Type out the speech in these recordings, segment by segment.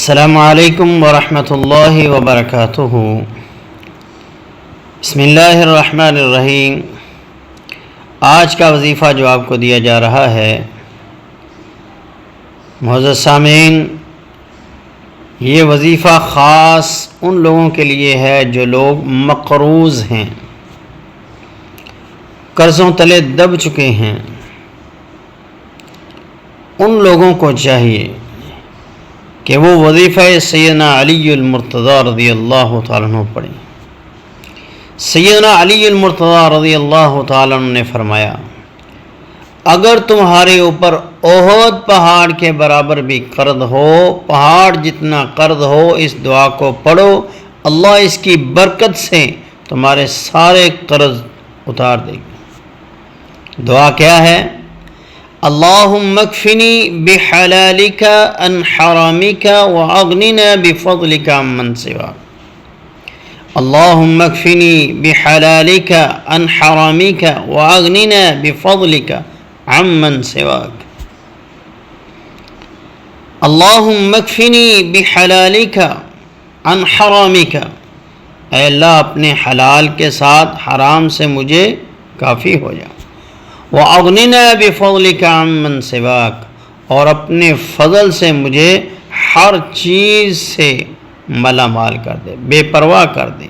السلام علیکم ورحمۃ اللہ وبرکاتہ۔ بسم اللہ الرحمن الرحیم۔ آج کا وظیفہ جو آپ کو دیا جا رہا ہے، معزز سامعین، یہ وظیفہ خاص ان لوگوں کے لیے ہے جو لوگ مقروض ہیں، قرضوں تلے دب چکے ہیں۔ ان لوگوں کو چاہیے کہ وہ وظیفہ سیدنا علی المرتضیٰ رضی اللہ تعالیٰ عنہ پڑھیں۔ سیدنا علی المرتضیٰ رضی اللہ تعالیٰ عنہ نے فرمایا، اگر تمہارے اوپر احد پہاڑ کے برابر بھی قرض ہو، پہاڑ جتنا قرض ہو، اس دعا کو پڑھو، اللہ اس کی برکت سے تمہارے سارے قرض اتار دے گا۔ دعا کیا ہے؟ اللہم اکفنی بحلالک عن حرامک واغننا بفضلک عمن سواک۔ اللہم اکفنی بحلالک عن حرامک واغننا بفضلک عمن سواک۔ اللہم اکفنی بحلالک عن حرامک، اے اللہ اپنے حلال کے ساتھ حرام سے مجھے کافی ہو جا۔ وَأَغْنِنَا بِفَضْلِكَ عَمَّنْ سِوَاكَ، اور اپنے فضل سے مجھے ہر چیز سے مالا مال کر دے، بے پرواہ کر دے،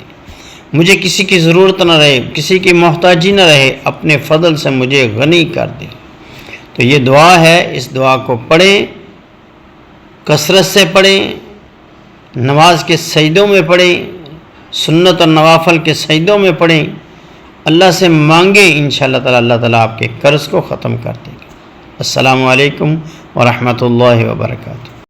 مجھے کسی کی ضرورت نہ رہے، کسی کی محتاجی نہ رہے، اپنے فضل سے مجھے غنی کر دے۔ تو یہ دعا ہے، اس دعا کو پڑھیں، کثرت سے پڑھیں، نماز کے سجدوں میں پڑھیں، سنت اور نوافل کے سجدوں میں پڑھیں، اللہ سے مانگیں، انشاءاللہ تعالی اللہ تعالیٰ آپ کے قرض کو ختم کر دے گا۔ السلام علیکم ورحمۃ اللہ وبرکاتہ۔